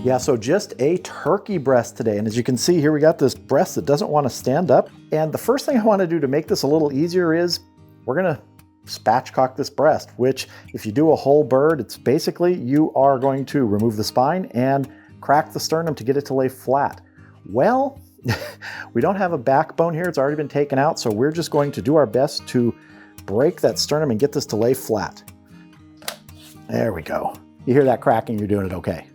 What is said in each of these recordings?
Yeah, so just a turkey breast today. And as you can see here, we got this breast that doesn't want to stand up. And the first thing I want to do to make this a little easier is we're going to spatchcock this breast, which if you do a whole bird, it's basically you are going to remove the spine and crack the sternum to get it to lay flat. Well, we don't have a backbone here. It's already been taken out. So we're just going to do our best to break that sternum and get this to lay flat. There we go. You hear that cracking, you're doing it okay.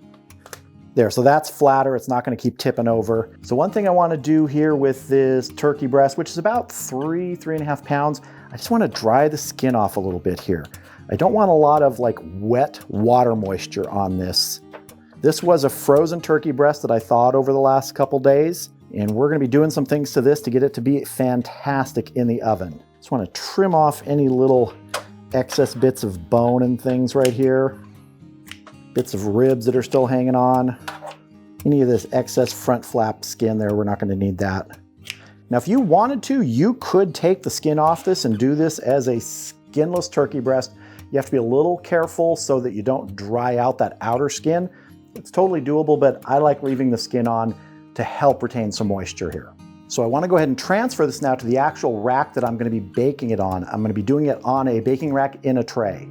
There, so that's flatter. It's not going to keep tipping over. So one thing I want to do here with this turkey breast, which is about 3.5 pounds, I just want to dry the skin off a little bit here. I don't want a lot of like wet water moisture on this. This was a frozen turkey breast that I thawed over the last couple days, and we're going to be doing some things to this to get it to be fantastic in the oven. Just want to trim off any little excess bits of bone and things right here. Bits of ribs that are still hanging on. Any of this excess front flap skin there, we're not going to need that. Now, if you wanted to, you could take the skin off this and do this as a skinless turkey breast. You have to be a little careful so that you don't dry out that outer skin. It's totally doable, but I like leaving the skin on to help retain some moisture here. So I want to go ahead and transfer this now to the actual rack that I'm going to be baking it on. I'm going to be doing it on a baking rack in a tray.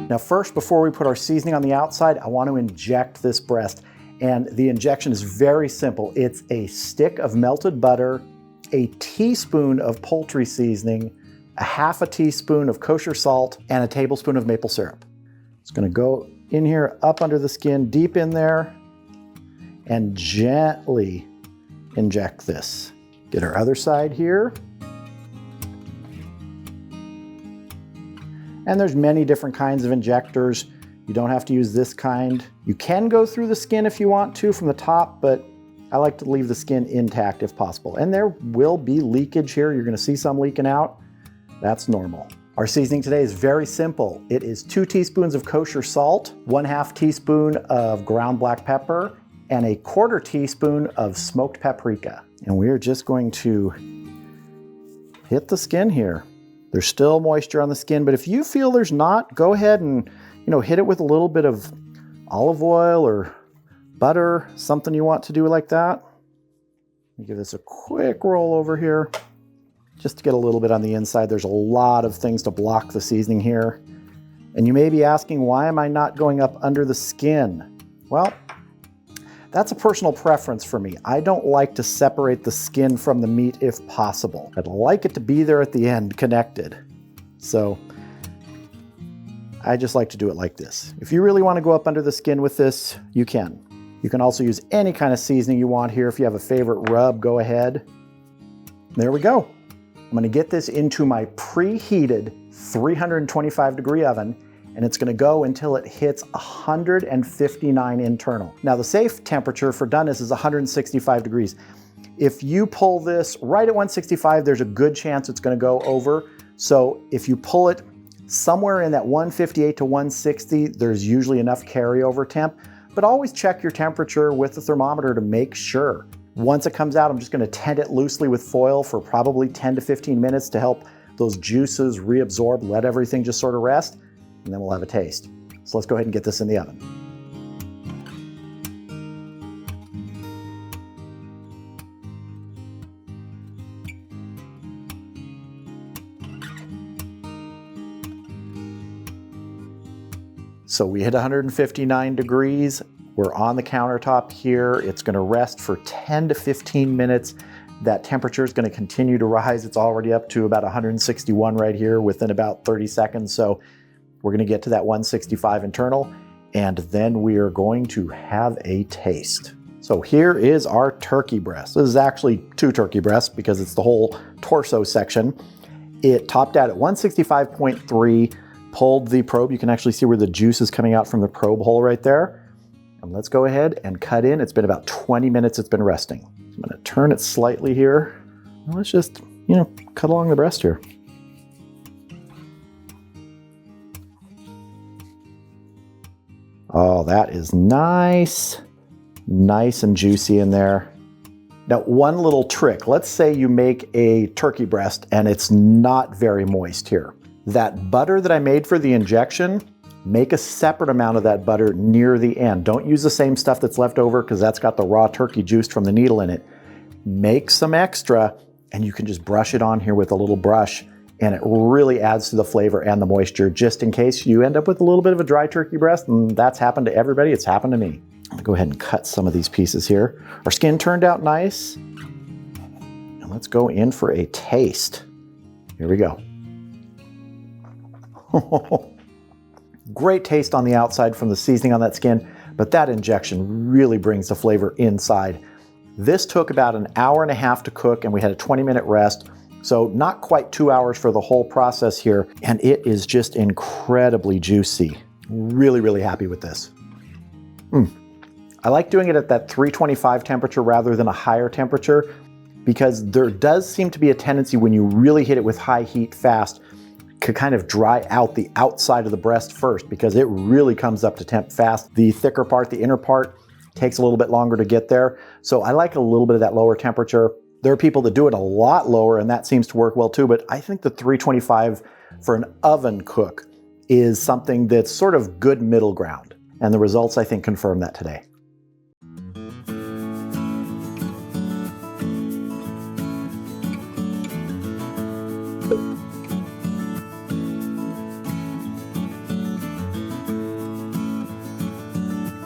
Now first, before we put our seasoning on the outside, I want to inject this breast. And the injection is very simple. It's a stick of melted butter, a teaspoon of poultry seasoning, a half a teaspoon of kosher salt, and a tablespoon of maple syrup. It's going to go in here, up under the skin, deep in there, and gently inject this. Get our other side here. And there's many different kinds of injectors. You don't have to use this kind. You can go through the skin if you want to from the top, but I like to leave the skin intact if possible. And there will be leakage here. You're gonna see some leaking out. That's normal. Our seasoning today is very simple. It is 2 teaspoons of kosher salt, 1/2 teaspoon of ground black pepper, and a 1/4 teaspoon of smoked paprika. And we're just going to hit the skin here. There's still moisture on the skin, but if you feel there's not, go ahead and hit it with a little bit of olive oil or butter, something you want to do like that. Let me give this a quick roll over here, just to get a little bit on the inside. There's a lot of things to block the seasoning here. And you may be asking, why am I not going up under the skin? Well, that's a personal preference for me. I don't like to separate the skin from the meat if possible. I'd like it to be there at the end, connected. So I just like to do it like this. If you really want to go up under the skin with this, you can. You can also use any kind of seasoning you want here. If you have a favorite rub, go ahead. There we go. I'm going to get this into my preheated 325-degree oven, and it's going to go until it hits 159 internal. Now the safe temperature for doneness is 165 degrees. If you pull this right at 165, there's a good chance it's going to go over. So if you pull it somewhere in that 158 to 160, there's usually enough carryover temp, but always check your temperature with the thermometer to make sure. Once it comes out, I'm just going to tent it loosely with foil for probably 10 to 15 minutes to help those juices reabsorb, let everything just sort of rest, and then we'll have a taste. So let's go ahead and get this in the oven. So we hit 159 degrees. We're on the countertop here. It's going to rest for 10 to 15 minutes. That temperature is going to continue to rise. It's already up to about 161 right here within about 30 seconds. So we're going to get to that 165 internal, and then we are going to have a taste. So here is our turkey breast. This is actually 2 turkey breasts because it's the whole torso section. It topped out at 165.3, pulled the probe. You can actually see where the juice is coming out from the probe hole right there. And let's go ahead and cut in. It's been about 20 minutes it's been resting. So I'm going to turn it slightly here. And let's just, cut along the breast here. Oh, that is nice. Nice and juicy in there. Now, one little trick. Let's say you make a turkey breast and it's not very moist here. That butter that I made for the injection, make a separate amount of that butter near the end. Don't use the same stuff that's left over because that's got the raw turkey juice from the needle in it. Make some extra and you can just brush it on here with a little brush, and it really adds to the flavor and the moisture, just in case you end up with a little bit of a dry turkey breast, and that's happened to everybody. It's happened to me. I'm gonna go ahead and cut some of these pieces here. Our skin turned out nice. And let's go in for a taste. Here we go. Great taste on the outside from the seasoning on that skin, but that injection really brings the flavor inside. This took about an hour and a half to cook, and we had a 20-minute rest. So not quite 2 hours for the whole process here, and it is just incredibly juicy. Really, really happy with this. I like doing it at that 325 temperature rather than a higher temperature, because there does seem to be a tendency when you really hit it with high heat fast to kind of dry out the outside of the breast first, because it really comes up to temp fast. The thicker part, the inner part, takes a little bit longer to get there. So I like a little bit of that lower temperature. There are people that do it a lot lower, and that seems to work well too, but I think the 325 for an oven cook is something that's sort of good middle ground. And the results, I think, confirm that today.